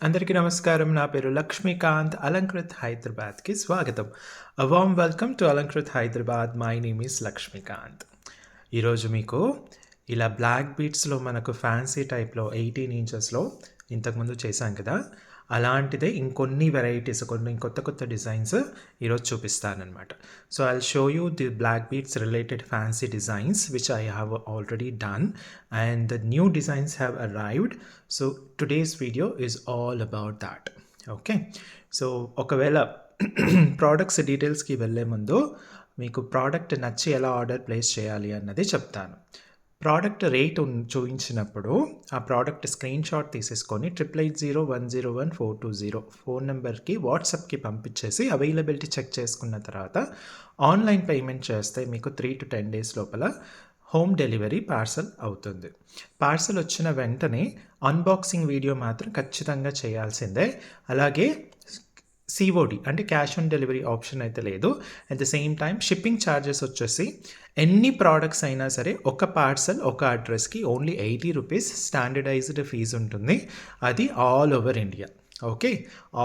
అందరికీ నమస్కారం. నా పేరు లక్ష్మీకాంత్. అలంకృత్ హైదరాబాద్కి స్వాగతం. A warm welcome to Alankrit Hyderabad. My name is Lakshmikanth. ఈరోజు మీకు ఇలా బ్లాక్ బీట్స్లో మనకు ఫ్యాన్సీ టైప్లో 18 ఇంచెస్లో ఇంతకుముందు చేశాం కదా, అలాంటిదే ఇంకొన్ని వెరైటీస్, కొన్ని కొత్త కొత్త డిజైన్స్ ఈరోజు చూపిస్తానమాట. So I will show you the black beads related fancy designs which I have already done and the new designs have arrived. So today's video is all about that. Okay, so ఒకవేళ products డీటెయిల్స్కి వెళ్ళే ముందు మీకు product నచ్చి ఎలా order place చేయాలి అన్నది చెప్తాను. Product rate చూపించినప్పుడు ఆ ప్రోడక్ట్ స్క్రీన్ షాట్ తీసేసుకొని 8801011420 ఫోన్ నెంబర్కి వాట్సాప్కి పంపించేసి అవైలబిలిటీ చెక్ చేసుకున్న తర్వాత ఆన్లైన్ పేమెంట్ చేస్తే మీకు 3 to 10 days లోపల హోమ్ డెలివరీ పార్సల్ అవుతుంది. పార్సల్ వచ్చిన వెంటనే అన్బాక్సింగ్ వీడియో మాత్రం ఖచ్చితంగా చేయాల్సిందే. అలాగే సిఓడి అంటే క్యాష్ ఆన్ డెలివరీ ఆప్షన్ అయితే లేదు. At the same time shipping charges వచ్చేసి ఎన్ని ప్రోడక్ట్స్ అయినా సరే ఒక పార్సల్ ఒక అడ్రస్కి ఓన్లీ 80 రూపీస్ స్టాండర్డైజ్డ్ ఫీజు ఉంటుంది. అది all over India. Okay,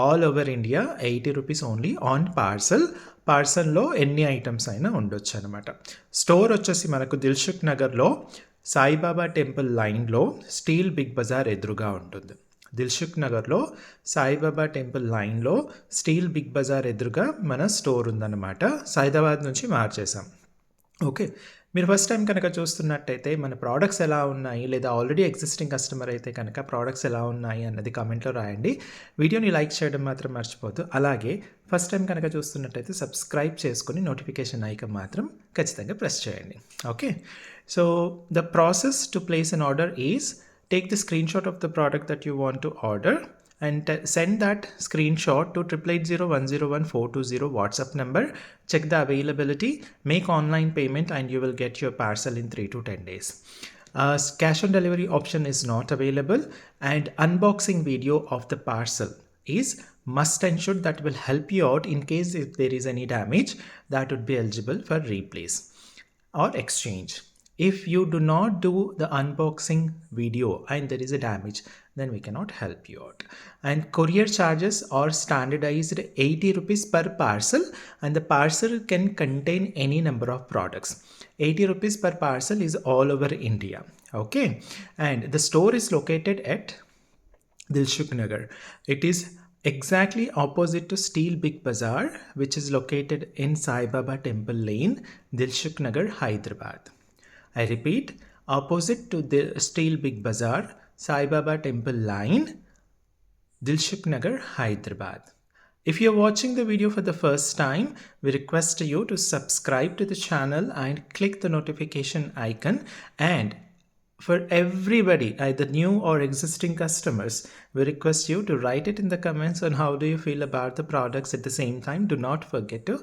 all over India 80 rupees only on parcel. పార్సల్లో ఎన్ని ఐటమ్స్ అయినా ఉండొచ్చు అనమాట. స్టోర్ వచ్చేసి మనకు దిల్సుఖ్ నగర్లో సాయిబాబా టెంపుల్ లైన్లో స్టీల్ బిగ్ బజార్ ఎదురుగా ఉంటుంది. దిల్సుఖ్ నగర్లో సాయిబాబా టెంపుల్ లైన్లో స్టీల్ బిగ్ బజార్ ఎదురుగా మన స్టోర్ ఉందన్నమాట. సైదాబాద్ నుంచి మార్చేసాం. ఓకే, మీరు ఫస్ట్ టైం కనుక చూస్తున్నట్టయితే మన ప్రోడక్ట్స్ ఎలా ఉన్నాయి, లేదా ఆల్రెడీ ఎగ్జిస్టింగ్ కస్టమర్ అయితే కనుక ప్రోడక్ట్స్ ఎలా ఉన్నాయి అన్నది కామెంట్లో రాయండి. వీడియోని లైక్ చేయడం మాత్రం మర్చిపోద్దు. అలాగే ఫస్ట్ టైం కనుక చూస్తున్నట్టయితే సబ్స్క్రైబ్ చేసుకుని నోటిఫికేషన్ ఐకాన్ మాత్రం ఖచ్చితంగా ప్రెస్ చేయండి. Okay, so the process to place an order is take the screenshot of the product that you want to order and send that screenshot to 8801011420 WhatsApp number. Check the availability, make online payment and you will get your parcel in 3 to 10 days. Cash on delivery option is not available and unboxing video of the parcel is must and should. That will help you out in case if there is any damage, that would be eligible for replace or exchange. If you do not do the unboxing video and there is a damage, then we cannot help you out. And courier charges are standardized 80 rupees per parcel and the parcel can contain any number of products. 80 rupees per parcel is all over India. Okay, and the store is located at Dilshuk Nagar. It is exactly opposite to Steel Big Bazaar, which is located in Sai Baba Temple Lane, Dilshuk Nagar, Hyderabad. I repeat, opposite to the Steel Big Bazaar, Sai Baba Temple Line, Dilshuk Nagar, Hyderabad. If you're watching the video for the first time, we request you to subscribe to the channel and click the notification icon. And for everybody, either new or existing customers, we request you to write it in the comments on how do you feel about the products. At the same time, do not forget to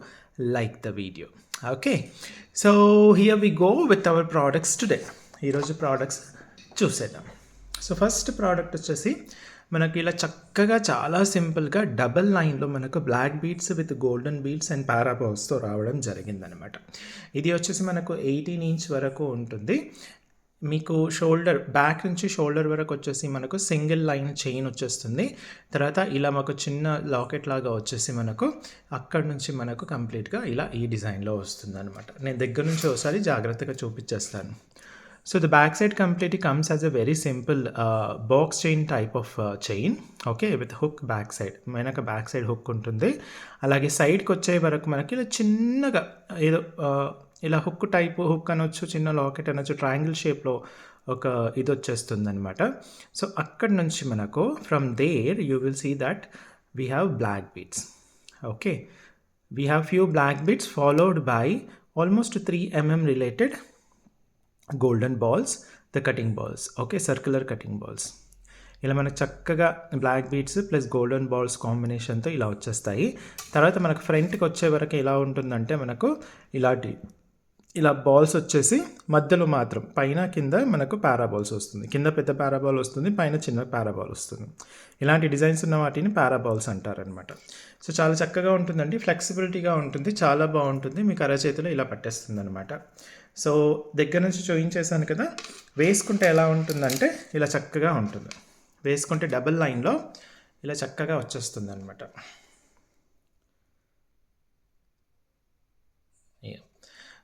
like the video. Okay, so here we go with our products today. ఈరోజు products చూసేద్దాం. So first product వచ్చేసి మనకి ఇలా చక్కగా చాలా సింపుల్గా double లైన్లో మనకు black beads with golden beads and పారాబాల్స్తో రావడం జరిగిందనమాట. ఇది వచ్చేసి మనకు 18 ఇంచ్ వరకు ఉంటుంది. మీకు షోల్డర్ బ్యాక్ నుంచి షోల్డర్ వరకు వచ్చేసి మనకు సింగిల్ లైన్ చైన్ వచ్చేస్తుంది. తర్వాత ఇలా మాకు చిన్న లాకెట్ లాగా వచ్చేసి మనకు అక్కడ నుంచి మనకు కంప్లీట్గా ఇలా ఈ డిజైన్లో వస్తుంది అనమాట. నేను దగ్గర నుంచి ఒకసారి జాగ్రత్తగా చూపించేస్తాను. So the back side completely comes as a very simple box chain type of chain. Okay, with hook back side, మనకు బ్యాక్ సైడ్ హుక్ ఉంటుంది. అలాగే సైడ్కి వచ్చే వరకు మనకి ఇలా చిన్నగా ఏదో ఇలా హుక్ టైప్, హుక్ అనొచ్చు, చిన్న లాకెట్ అనొచ్చు, ట్రయాంగిల్ షేప్లో ఒక ఇది వచ్చేస్తుంది అనమాట. సో అక్కడ నుంచి మనకు from there you will see that we have black beads. Okay, we have few black beads followed by almost 3 mm related golden balls, the cutting balls. Okay, circular cutting balls. ఇలా మనకు చక్కగా black beads plus golden balls కాంబినేషన్తో ఇలా వచ్చేస్తాయి. తర్వాత మనకు ఫ్రంట్కి వచ్చే వరకు ఎలా ఉంటుందంటే మనకు ఇలా బాల్స్ వచ్చేసి మధ్యలో మాత్రం పైన కింద మనకు పారాబాల్స్ వస్తుంది. కింద పెద్ద పారాబాల్ వస్తుంది, పైన చిన్న పారాబాల్ వస్తుంది. ఇలాంటి డిజైన్స్ ఉన్న వాటిని పారాబాల్స్ అంటారనమాట. సో చాలా చక్కగా ఉంటుందండి, ఫ్లెక్సిబిలిటీగా ఉంటుంది, చాలా బాగుంటుంది. మీకు అరచేతిలో ఇలా పట్టేస్తుంది అనమాట. సో దగ్గర నుంచి చూపించేసాను కదా, వేసుకుంటే ఎలా ఉంటుందంటే ఇలా చక్కగా ఉంటుంది. వేసుకుంటే డబుల్ లైన్లో ఇలా చక్కగా వచ్చేస్తుందనమాట.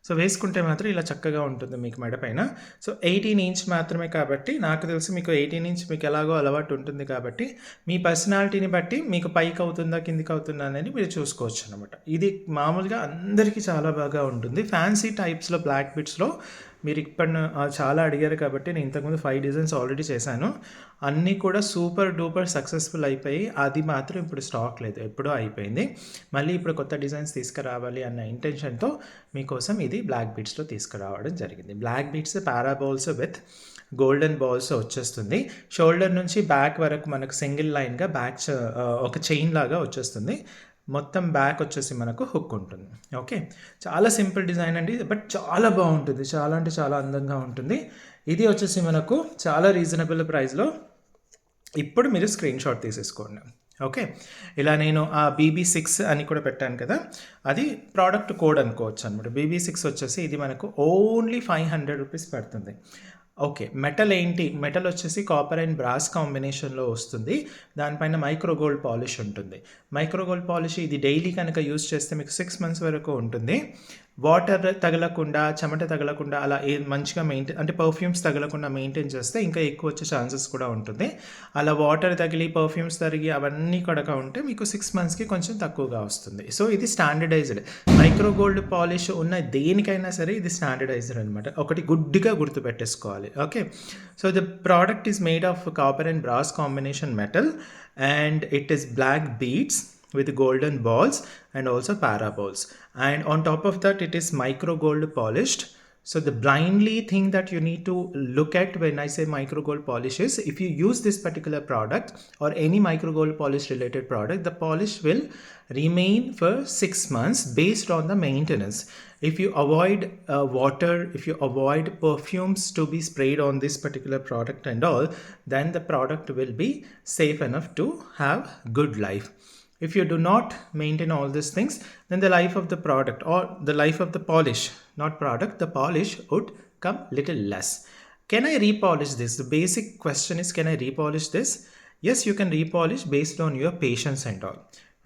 సో వేసుకుంటే మాత్రం ఇలా చక్కగా ఉంటుంది మీకు మెడ పైన. సో 18 ఇంచ్ మాత్రమే కాబట్టి నాకు తెలిసి మీకు 18 ఇంచ్ మీకు ఎలాగో అలవాటు ఉంటుంది కాబట్టి మీ పర్సనాలిటీని బట్టి మీకు పైకి అవుతుందా కిందికి అవుతుందా అనేది మీరు చూసుకోవచ్చు అనమాట. ఇది మామూలుగా అందరికీ చాలా బాగా ఉంటుంది. ఫ్యాన్సీ టైప్స్లో బ్లాక్ బిట్స్లో మీరు చాలా అడిగారు కాబట్టి నేను ఇంతకుముందు 5 డిజైన్స్ ఆల్రెడీ చేశాను. అన్నీ కూడా సూపర్ డూపర్ సక్సెస్ఫుల్ అయిపోయి అది మాత్రం ఇప్పుడు స్టాక్ లేదు, ఎప్పుడో అయిపోయింది. మళ్ళీ ఇప్పుడు కొత్త డిజైన్స్ తీసుకురావాలి అన్న ఇంటెన్షన్తో మీకోసం ఇది బ్లాక్ బీట్స్లో తీసుకురావడం జరిగింది. బ్లాక్ బీట్స్ పారాబోల్స్ విత్ గోల్డెన్ బాల్స్ వచ్చేస్తుంది. షోల్డర్ నుంచి బ్యాక్ వరకు మనకు సింగిల్ లైన్గా ఒక చైన్ లాగా వచ్చేస్తుంది. మొత్తం బ్యాక్ వచ్చేసి మనకు హుక్ ఉంటుంది. ఓకే, చాలా సింపుల్ డిజైన్ అండి, బట్ చాలా బాగుంటుంది, చాలా అంటే చాలా అందంగా ఉంటుంది. ఇది వచ్చేసి మనకు చాలా రీజనబుల్ ప్రైస్లో ఇప్పుడు మీరు స్క్రీన్ షాట్ తీసేసుకోండి. ఓకే, ఇలా నేను ఆ BB6 అని కూడా పెట్టాను కదా, అది ప్రోడక్ట్ కోడ్ అనుకోవచ్చు అనమాట. BB6 వచ్చేసి ఇది మనకు ఓన్లీ 500 రూపీస్ పడుతుంది. ఓకే, మెటల్ ఏంటి? మెటల్ వచ్చేసి కాపర్ అండ్ బ్రాస్ కాంబినేషన్లో వస్తుంది. దానిపైన మైక్రో గోల్డ్ పాలిష్ ఉంటుంది. మైక్రో గోల్డ్ పాలిష్ ఇది డైలీ కనుక యూస్ చేస్తే మీకు 6 months వరకు ఉంటుంది. వాటర్ తగలకుండా, చెమట తగలకుండా అలా మంచిగా అంటే పర్ఫ్యూమ్స్ తగలకుండా మెయింటైన్ చేస్తే ఇంకా ఎక్కువ వచ్చే ఛాన్సెస్ కూడా ఉంటుంది. అలా వాటర్ తగిలి పర్ఫ్యూమ్స్ తరిగి అవన్నీ కనుక ఉంటే మీకు 6 monthsకి కొంచెం తక్కువగా వస్తుంది. సో ఇది స్టాండర్డైజ్డ్ మైక్రో గోల్డ్ పాలిష్ ఉన్న దేనికైనా సరే ఇది స్టాండర్డైజ్డ్ అనమాట. ఒకటి గుడ్డిగా గుర్తుపెట్టేసుకోవాలి. Okay, so the product is made of copper and brass combination metal and it is black beads with golden balls and also paraballs, and on top of that it is micro gold polished. So the blindly thing that you need to look at when I say micro gold polish is, if you use this particular product or any micro gold polish related product, the polish will remain for 6 months based on the maintenance. If you avoid water, if you avoid perfumes to be sprayed on this particular product and all, then the product will be safe enough to have good life. If you do not maintain all these things, then the life of the product or the life of the polish, not product, the polish would come little less. Can I repolish this? The basic question is, can I repolish this? Yes, you can repolish based on your patience and all.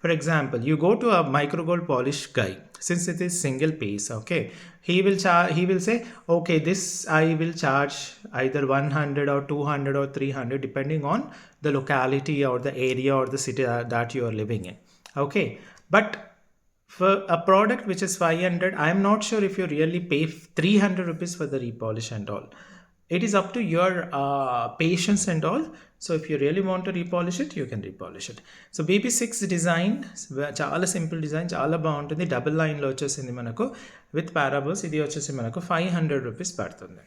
For example, you go to a micro gold polish guy, since it is single piece, okay, he will say, okay, this I will charge either 100 or 200 or 300 depending on the locality or the area or the city that you are living in. Okay, but for a product which is 500, I am not sure if you really pay 300 rupees for the repolish and all. It is up to your patience and all. So if you really want to repolish it, you can repolish it. So BB6 design చాలా simple design, చాలా బాగుంటుంది. Double లైన్లో వచ్చేసింది మనకు with పారాబోల్స్. ఇది వచ్చేసి మనకు 500 rupees పడుతుంది.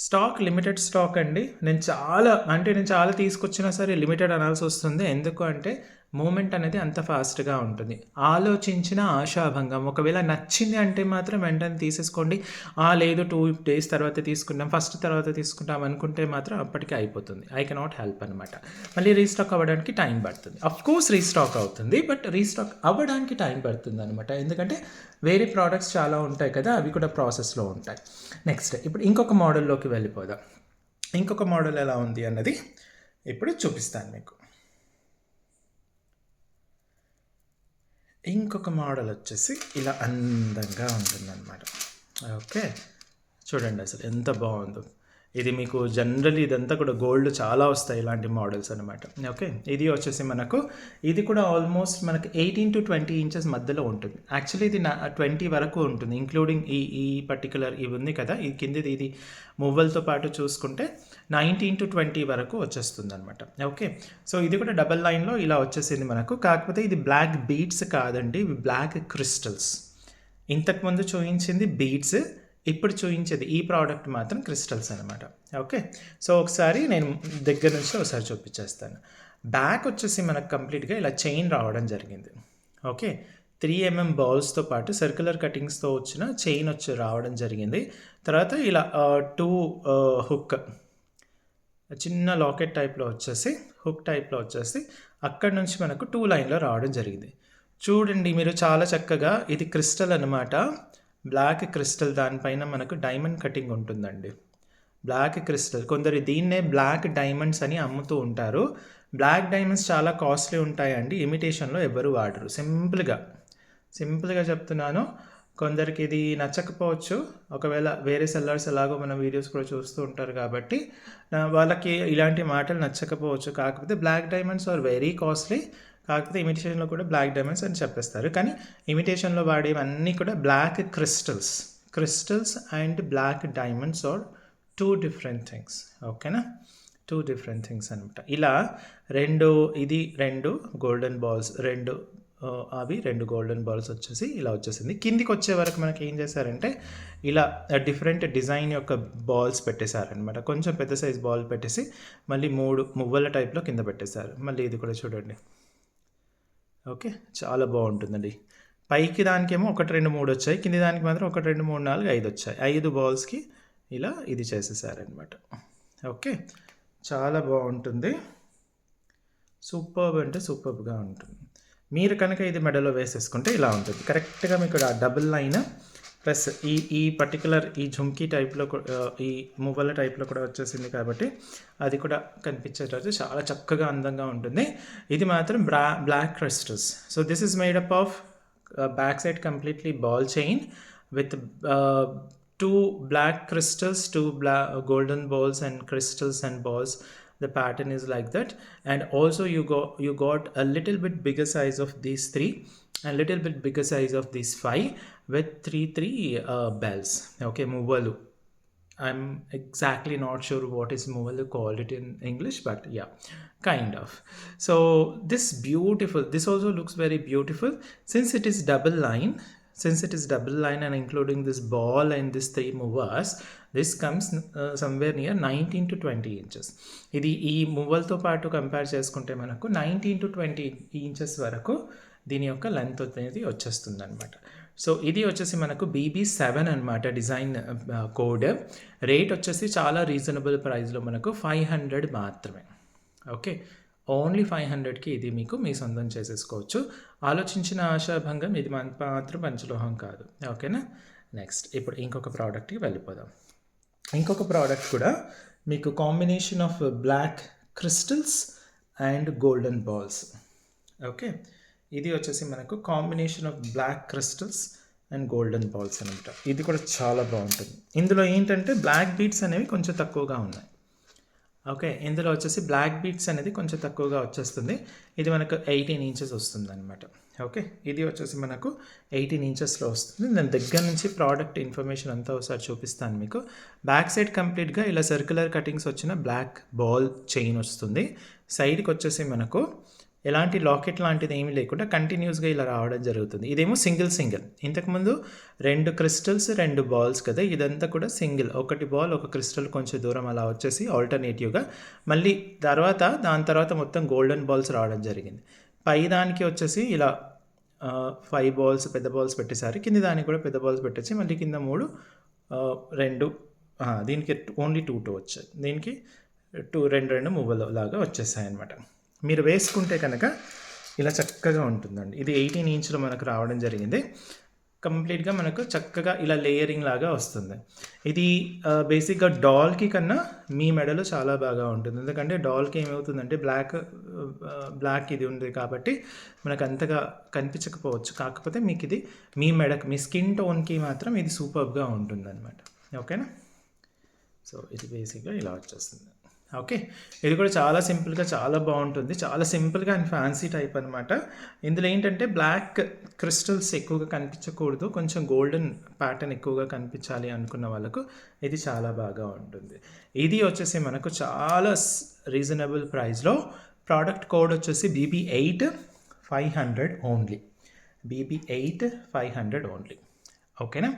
స్టాక్ లిమిటెడ్ స్టాక్ అండి. నేను చాలా తీసుకొచ్చినా సరే లిమిటెడ్ అనాల్సి వస్తుంది. ఎందుకు అంటే మూమెంట్ అనేది అంత ఫాస్ట్గా ఉంటుంది. ఆలోచించిన ఆశాభంగం. ఒకవేళ నచ్చింది అంటే మాత్రం వెంటనే తీసేసుకోండి. లేదు 2 days తర్వాత తీసుకుంటాం, ఫస్ట్ తర్వాత తీసుకుంటాం అనుకుంటే మాత్రం అప్పటికే అయిపోతుంది. ఐ కెనాట్ హెల్ప్ అనమాట. మళ్ళీ రీస్టాక్ అవ్వడానికి టైం పడుతుంది. అఫ్కోర్స్ రీస్టాక్ అవుతుంది, బట్ రీస్టాక్ అవ్వడానికి టైం పడుతుంది అనమాట. ఎందుకంటే వేరే ప్రోడక్ట్స్ చాలా ఉంటాయి కదా, అవి కూడా ప్రాసెస్లో ఉంటాయి. నెక్స్ట్ ఇప్పుడు ఇంకొక మోడల్లోకి వెళ్ళిపోదాం. ఇంకొక మోడల్ ఎలా ఉంది అన్నది ఇప్పుడు చూపిస్తాను మీకు. ఇంకొక మోడల్ వచ్చేసి ఇలా అందంగా ఉంటుందన్నమాట. ఓకే, చూడండి అసలు ఎంత బాగుందో. ఇది మీకు జనరల్లీ ఇదంతా కూడా గోల్డ్ చాలా వస్తాయి ఇలాంటి మోడల్స్ అనమాట. ఓకే, ఇది వచ్చేసి మనకు ఇది కూడా ఆల్మోస్ట్ మనకు 18 to 20 inches మధ్యలో ఉంటుంది. యాక్చువల్లీ ఇది 20 వరకు ఉంటుంది, ఇంక్లూడింగ్ ఈ పర్టికులర్ ఇవి ఉంది కదా, ఈ కిందది ఇది మువ్వలతో పాటు చూసుకుంటే 19 to 20 వరకు వచ్చేస్తుంది అనమాట. ఓకే, సో ఇది కూడా డబల్ లైన్లో ఇలా వచ్చేసింది మనకు. కాకపోతే ఇది బ్లాక్ బీడ్స్ కాదండి, ఇవి బ్లాక్ క్రిస్టల్స్. ఇంతకుముందు చూపించింది బీడ్స్, ఇప్పుడు చూపించేది ఈ ప్రోడక్ట్ మాత్రం క్రిస్టల్స్ అనమాట. ఓకే, సో ఒకసారి నేను దగ్గర నుంచి ఒకసారి చూపించేస్తాను. బ్యాక్ వచ్చేసి మనకు కంప్లీట్గా ఇలా చైన్ రావడం జరిగింది. ఓకే, 3 mm బాల్స్తో పాటు సర్క్యులర్ కటింగ్స్తో వచ్చిన చైన్ రావడం జరిగింది. తర్వాత ఇలా 2 హుక్ చిన్న లాకెట్ టైప్లో వచ్చేసి హుక్ టైప్లో వచ్చేసి అక్కడ నుంచి మనకు 2 లైన్లో రావడం జరిగింది. చూడండి మీరు చాలా చక్కగా, ఇది క్రిస్టల్ అనమాట, బ్లాక్ క్రిస్టల్. దానిపైన మనకు డైమండ్ కటింగ్ ఉంటుందండి. బ్లాక్ క్రిస్టల్, కొందరు దీన్నే బ్లాక్ డైమండ్స్ అని అమ్ముతూ ఉంటారు. బ్లాక్ డైమండ్స్ చాలా కాస్ట్లీ ఉంటాయండి, ఇమిటేషన్లో ఎవ్వరు వాడరు. సింపుల్గా చెప్తున్నాను. కొందరికి ఇది నచ్చకపోవచ్చు, ఒకవేళ వేరే సెల్లర్స్ ఎలాగో మన వీడియోస్ కూడా చూస్తూ ఉంటారు కాబట్టి వాళ్ళకి ఇలాంటి మాటలు నచ్చకపోవచ్చు. కాకపోతే black diamonds are very costly, కాకపోతే ఇమిటేషన్లో కూడా బ్లాక్ డైమండ్స్ అని చెప్పేస్తారు. కానీ ఇమిటేషన్లో వాడేవన్నీ కూడా black crystals and black diamonds are 2 different things. ఓకేనా, 2 డిఫరెంట్ థింగ్స్ అనమాట. ఇలా రెండు గోల్డెన్ బాల్స్, రెండు గోల్డెన్ బాల్స్ వచ్చేసి ఇలా వచ్చేసింది. కిందికి వచ్చే వరకు మనకి ఏం చేశారంటే ఇలా డిఫరెంట్ డిజైన్ యొక్క బాల్స్ పెట్టేశారనమాట. కొంచెం పెద్ద సైజ్ బాల్ పెట్టేసి మళ్ళీ 3 మువ్వల టైప్లో కింద పెట్టేశారు. మళ్ళీ ఇది కూడా చూడండి. ఓకే, చాలా బాగుంటుందండి. పైకి దానికేమో 1 2 3 వచ్చాయి, కింది దానికి మాత్రం 1 2 3 4 5 వచ్చాయి. 5 బాల్స్కి ఇలా ఇది చేసేసారనమాట. ఓకే, చాలా బాగుంటుంది. సూపర్బ్ అంటే సూపర్బ్గా ఉంటుంది. మీరు కనుక ఇది మెడలో వేసేసుకుంటే ఇలా ఉంటుంది. కరెక్ట్గా మీకు డబుల్ లైన్ ప్లస్ ఈ పర్టికులర్ ఈ ఝుమ్కీ టైప్లో, ఈ మువ్వల టైప్లో కూడా వచ్చేసింది కాబట్టి అది కూడా కనిపించేటట్టు చాలా చక్కగా అందంగా ఉంటుంది. ఇది మాత్రం black crystals. So this is made up of back side completely ball chain with 2 black crystals, 2 golden balls and crystals and balls. The pattern is like that, and also you got a little bit bigger size of these 3 and little bit bigger size of these 5 with 3 bells. Okay, muvalu. I'm exactly not sure what is muvalu called it in English, but yeah, kind of. So this also looks very beautiful since it is double line. Since it is double line and including this ball and this 3 movers, this comes somewhere near 19 to 20 inches. ఇది ఈ మువ్వలతో పాటు compare చేసుకుంటే మనకు 19 to 20 inches వరకు దీని యొక్క length అనేది వచ్చేస్తుంది అనమాట. సో ఇది వచ్చేసి మనకు BB7 అనమాట డిజైన్ కోడ్. రేట్ వచ్చేసి చాలా రీజనబుల్ ప్రైస్లో మనకు 500 మాత్రమే. ఓకే, ఓన్లీ 500కి ఇది మీకు మీ సొంతం చేసేసుకోవచ్చు. ఆలోచించిన ఆశాభంగం, ఇది మాత్రం పంచలోహం కాదు. ఓకేనా, నెక్స్ట్ ఇప్పుడు ఇంకొక ప్రోడక్ట్కి వెళ్ళిపోదాం. ఇంకొక ప్రోడక్ట్ కూడా మీకు combination of black crystals and golden balls. Okay, ఇది వచ్చేసి మనకు combination of black crystals and golden balls అనమాట. ఇది కూడా చాలా బాగుంటుంది. ఇందులో ఏంటంటే బ్లాక్ బీడ్స్ అనేవి కొంచెం తక్కువగా ఉన్నాయి. ఓకే, ఇందులో వచ్చేసి బ్లాక్ బీడ్స్ అనేది కొంచెం తక్కువగా వచ్చేస్తుంది. ఇది మనకు 18 inches వస్తుంది అనమాట. ఓకే, ఇది వచ్చేసి మనకు 18 inchesలో వస్తుంది. నేను దగ్గర నుంచి ప్రోడక్ట్ ఇన్ఫర్మేషన్ అంతా ఒకసారి చూపిస్తాను మీకు. బ్యాక్ సైడ్ కంప్లీట్గా ఇలా సర్క్యులర్ కటింగ్స్ వచ్చిన బ్లాక్ బాల్ చైన్ వస్తుంది. సైడ్కి వచ్చేసి మనకు ఎలాంటి లాకెట్ లాంటిది ఏమీ లేకుండా కంటిన్యూస్గా ఇలా రావడం జరుగుతుంది. ఇదేమో సింగిల్. ఇంతకుముందు 2 క్రిస్టల్స్ 2 బాల్స్ కదా, ఇదంతా కూడా సింగిల్. 1 బాల్ 1 క్రిస్టల్ కొంచెం దూరం అలా వచ్చేసి ఆల్టర్నేటివ్గా మళ్ళీ దాని తర్వాత మొత్తం గోల్డెన్ బాల్స్ రావడం జరిగింది. పై దానికి వచ్చేసి ఇలా 5 బాల్స్ పెద్ద బాల్స్ పెట్టేసారు, కింద దానికి కూడా పెద్ద బాల్స్ పెట్టేసి మళ్ళీ కింద 3 2 దీనికి ఓన్లీ 2 వచ్చాయి. దీనికి 2 మువ్వలు లాగా వచ్చేసాయి అనమాట. మీరు వేసుకుంటే కనుక ఇలా చక్కగా ఉంటుందండి. ఇది 18 inchలో మనకు రావడం జరిగింది. కంప్లీట్గా మనకు చక్కగా ఇలా లేయరింగ్ లాగా వస్తుంది. ఇది బేసిక్గా డాల్కి కన్నా మీ మెడలో చాలా బాగా ఉంటుంది. ఎందుకంటే డాల్కి ఏమవుతుందంటే బ్లాక్ ఇది ఉంది కాబట్టి మనకు అంతగా కనిపించకపోవచ్చు. కాకపోతే మీకు ఇది మీ స్కిన్ టోన్కి మాత్రం ఇది సూపర్గా ఉంటుంది అనమాట. ఓకేనా, సో ఇది బేసిక్గా ఇలా వచ్చేస్తుంది. ఓకే, ఇది కూడా చాలా సింపుల్గా చాలా బాగుంటుంది. చాలా సింపుల్గా అండ్ ఫ్యాన్సీ టైప్ అనమాట. ఇందులో ఏంటంటే బ్లాక్ క్రిస్టల్స్ ఎక్కువగా కనిపించకూడదు, కొంచెం గోల్డెన్ ప్యాటర్న్ ఎక్కువగా కనిపించాలి అనుకున్న వాళ్ళకు ఇది చాలా బాగా ఉంటుంది. ఇది వచ్చేసి మనకు చాలా రీజనబుల్ ప్రైస్లో, ప్రోడక్ట్ కోడ్ వచ్చేసి BB8 500 ఓన్లీ. BB8 500 only. ఓకేనా,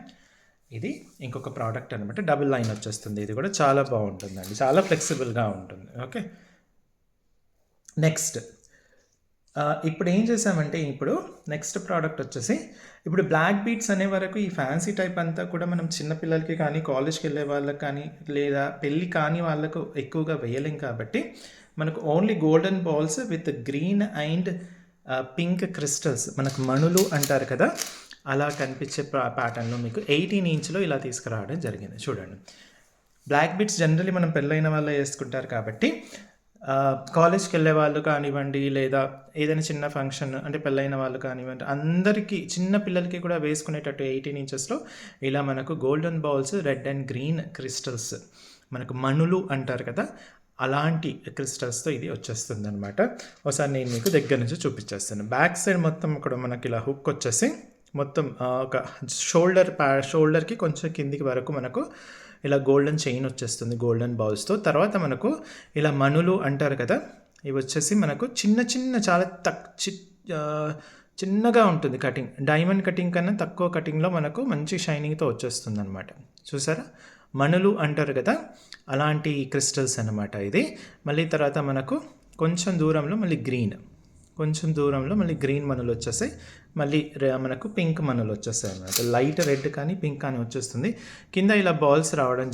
ఇది ఇంకొక ప్రోడక్ట్ అనమాట. డబుల్ లైన్ వచ్చేస్తుంది. ఇది కూడా చాలా బాగుంటుందండి, చాలా ఫ్లెక్సిబుల్గా ఉంటుంది. ఓకే, నెక్స్ట్ ఇప్పుడు ఏం చేసామంటే ఇప్పుడు నెక్స్ట్ ప్రోడక్ట్ వచ్చేసి ఇప్పుడు బ్లాక్ బీడ్స్ అనే వరకు ఈ ఫ్యాన్సీ టైప్ అంతా కూడా మనం చిన్నపిల్లలకి కానీ కాలేజ్కి వెళ్ళే వాళ్ళకి కానీ లేదా పెళ్ళి కాని వాళ్ళకు ఎక్కువగా వేయలేం కాబట్టి మనకు only golden balls with green and pink crystals, మనకు మణులు అంటారు కదా, అలా కనిపించే ప్యాటర్న్లో మీకు 18 inchలో ఇలా తీసుకురావడం జరిగింది. చూడండి, బ్లాక్ బీట్స్ జనరల్లీ మనం పెళ్ళైన వాళ్ళే వేసుకుంటారు కాబట్టి కాలేజ్కి వెళ్ళే వాళ్ళు కానివ్వండి, లేదా ఏదైనా చిన్న ఫంక్షన్ అంటే పెళ్ళైన వాళ్ళు కానివ్వండి, అందరికీ చిన్న పిల్లలకి కూడా వేసుకునేటట్టు 18 ఇంచెస్లో ఇలా మనకు golden balls, red and green crystals, మనకు మణులు అంటారు కదా, అలాంటి క్రిస్టల్స్తో ఇది వచ్చేస్తుంది అనమాట. ఒకసారి నేను మీకు దగ్గర నుంచి చూపించేస్తాను. బ్యాక్ సైడ్ మొత్తం ఇక్కడ మనకి ఇలా హుక్ వచ్చేసి మొత్తం ఒక షోల్డర్కి కొంచెం కిందికి వరకు మనకు ఇలా గోల్డెన్ చైన్ వచ్చేస్తుంది గోల్డెన్ బాల్స్తో. తర్వాత మనకు ఇలా మణులు అంటారు కదా, ఇవి వచ్చేసి మనకు చిన్న చిన్న చాలా చిన్నగా ఉంటుంది కటింగ్. డైమండ్ కటింగ్ కన్నా తక్కువ కటింగ్లో మనకు మంచి షైనింగ్తో వచ్చేస్తుంది అనమాట. చూసారా, మణులు అంటారు కదా, అలాంటి క్రిస్టల్స్ అన్నమాట ఇది. మళ్ళీ తర్వాత మనకు కొంచెం దూరంలో మళ్ళీ గ్రీన్ మణులు వచ్చేసాయి. మళ్ళీ మనకు పింక్ మణులు వచ్చేస్తాయి అన్నమాట. లైట్ రెడ్ కానీ పింక్ కానీ వచ్చేస్తుంది. కింద ఇలా బాల్స్ రావడం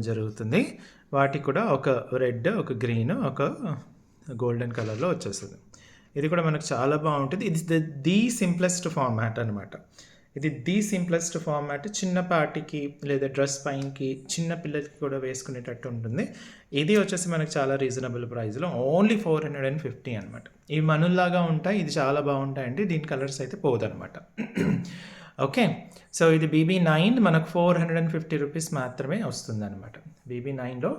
జరుగుతుంది. వాటికి కూడా ఒక రెడ్, ఒక గ్రీన్, ఒక గోల్డెన్ కలర్లో వచ్చేస్తుంది. ఇది కూడా మనకు చాలా బాగుంటుంది. ఇది ది సింప్లెస్ట్ ఫార్మాట్ అనమాట. చిన్న పార్టీకి లేదా డ్రెస్ పైనకి చిన్న పిల్లలకి కూడా వేసుకునేటట్టు ఉంటుంది. ఇది వచ్చేసి మనకు చాలా రీజనబుల్ ప్రైస్లో ఓన్లీ 450 అనమాట. ఇవి మనుల్లాగా ఉంటాయి, ఇది చాలా బాగుంటాయండి. దీని కలర్స్ అయితే పోదనమాట. ఓకే, సో ఇది BB9 మనకు 450 రూపీస్ మాత్రమే వస్తుంది అనమాట. BB9లో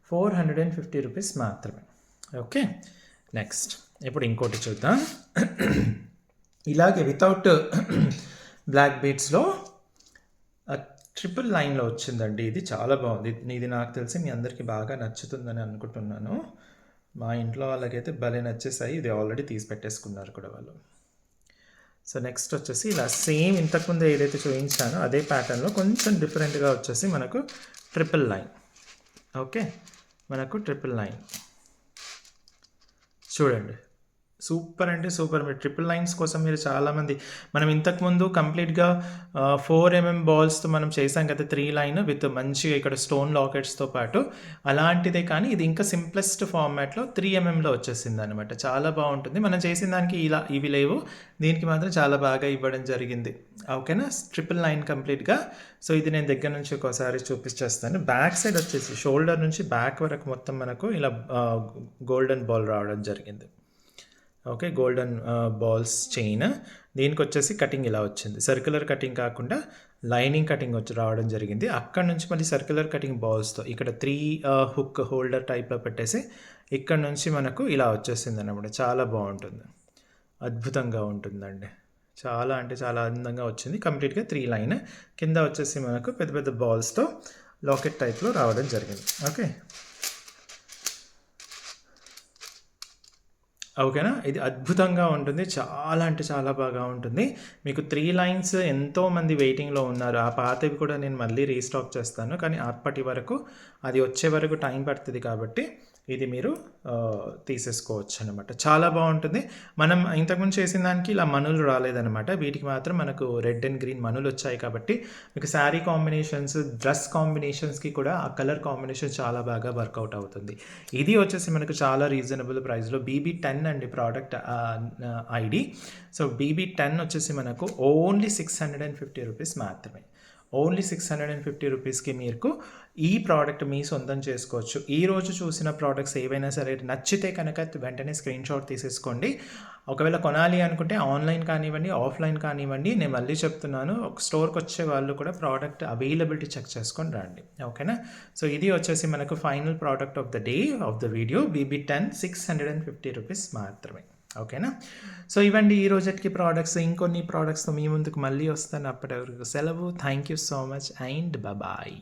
450 రూపీస్ మాత్రమే. ఓకే, నెక్స్ట్ ఇప్పుడు ఇంకోటి చూద్దాం. ఇలాగే వితౌట్ బ్లాక్ బీట్స్లో ట్రిపుల్ లైన్లో వచ్చిందండి. ఇది చాలా బాగుంది. ఇది నాకు తెలిసి మీ అందరికీ బాగా నచ్చుతుందని అనుకుంటున్నాను. మా ఇంట్లో వాళ్ళకైతే భలే నచ్చేసాయి. ఇది ఆల్రెడీ తీసి పెట్టేసుకున్నారు కూడా వాళ్ళు. సో నెక్స్ట్ వచ్చేసి ఇలా సేమ్ ఇంతకుముందు ఏదైతే చూపించానో అదే ప్యాటర్న్లో కొంచెం డిఫరెంట్గా వచ్చేసి మనకు ట్రిపుల్ లైన్. ఓకే, మనకు ట్రిపుల్ లైన్ చూడండి, సూపర్ అంటే సూపర్. మీరు ట్రిపుల్ లైన్స్ కోసం మీరు చాలామంది, మనం ఇంతకుముందు కంప్లీట్గా 4mm బాల్స్తో మనం చేసాం కదా 3 లైన్ విత్ మంచిగా ఇక్కడ స్టోన్ లాకెట్స్తో పాటు, అలాంటిదే. కానీ ఇది ఇంకా సింప్లెస్ట్ ఫార్మాట్లో 3mmలో వచ్చేసింది అనమాట. చాలా బాగుంటుంది. మనం చేసిన దానికి ఇవి లేవు, దీనికి మాత్రం చాలా బాగా ఇవ్వడం జరిగింది. ఓకేనా, ట్రిపుల్ లైన్ కంప్లీట్గా. సో ఇది నేను దగ్గర నుంచి ఒకసారి చూపించేస్తాను. బ్యాక్ సైడ్ వచ్చేసి షోల్డర్ నుంచి బ్యాక్ వరకు మొత్తం మనకు ఇలా గోల్డెన్ బాల్ రావడం జరిగింది. Okay, golden balls chain. దీనికి వచ్చేసి కటింగ్ ఇలా వచ్చింది, సర్క్యులర్ కటింగ్ కాకుండా లైనింగ్ కటింగ్ వచ్చి రావడం జరిగింది. అక్కడ నుంచి మళ్ళీ సర్క్యులర్ కటింగ్ బాల్స్తో ఇక్కడ 3 హుక్ హోల్డర్ టైప్లో పెట్టేసి ఇక్కడ నుంచి మనకు ఇలా వచ్చేసింది అన్నమాట. చాలా బాగుంటుంది, అద్భుతంగా ఉంటుందండి. చాలా అంటే చాలా అందంగా వచ్చింది. కంప్లీట్గా 3 లైన్ కింద వచ్చేసి మనకు పెద్ద పెద్ద బాల్స్తో లాకెట్ టైప్లో రావడం జరిగింది. ఓకేనా, ఇది అద్భుతంగా ఉంటుంది. చాలా అంటే చాలా బాగా ఉంటుంది. మీకు 3 లైన్స్ ఎంతోమంది వెయిటింగ్లో ఉన్నారు. ఆ పాతవి కూడా నేను మళ్ళీ రీస్టాక్ చేస్తాను, కానీ అప్పటి వరకు అది వచ్చే వరకు టైం పడుతుంది కాబట్టి ఇది మీరు తీసేసుకోవచ్చు అనమాట. చాలా బాగుంటుంది. మనం ఇంతకుముందు చేసిన దానికి ఇలా మనులు రాలేదనమాట. వీటికి మాత్రం మనకు రెడ్ అండ్ గ్రీన్ మనులు వచ్చాయి కాబట్టి మీకు శారీ కాంబినేషన్స్, డ్రెస్ కాంబినేషన్స్కి కూడా ఆ కలర్ కాంబినేషన్ చాలా బాగా వర్కౌట్ అవుతుంది. ఇది వచ్చేసి మనకు చాలా రీజనబుల్ ప్రైస్లో BB10 అండి ప్రోడక్ట్ ID. సో BB10 వచ్చేసి మనకు ఓన్లీ 650 రూపీస్ మాత్రమే. ఓన్లీ 650 రూపీస్కి మీకు ఈ ప్రోడక్ట్ మీ సొంతం చేసుకోవచ్చు. ఈరోజు చూసిన ప్రోడక్ట్స్ ఏవైనా సరే నచ్చితే కనుక వెంటనే స్క్రీన్ షాట్ తీసేసుకోండి. ఒకవేళ కొనాలి అనుకుంటే ఆన్లైన్ కానివ్వండి, ఆఫ్లైన్ కానివ్వండి, నేను మళ్ళీ చెప్తున్నాను, ఒక స్టోర్కి వచ్చే వాళ్ళు కూడా ప్రోడక్ట్ అవైలబిలిటీ చెక్ చేసుకొని రండి. ఓకేనా, సో ఇది వచ్చేసి మనకు final product of the day of the video. BB10 650 rupees మాత్రమే. ఓకేనా, సో ఇవ్వండి ఈ రోజుకి ప్రోడక్ట్స్. ఇంకొన్ని ప్రోడక్ట్స్తో మీ ముందుకు మళ్ళీ వస్తాను. అప్పటి వరకు సెలవు. Thank you so much and bye.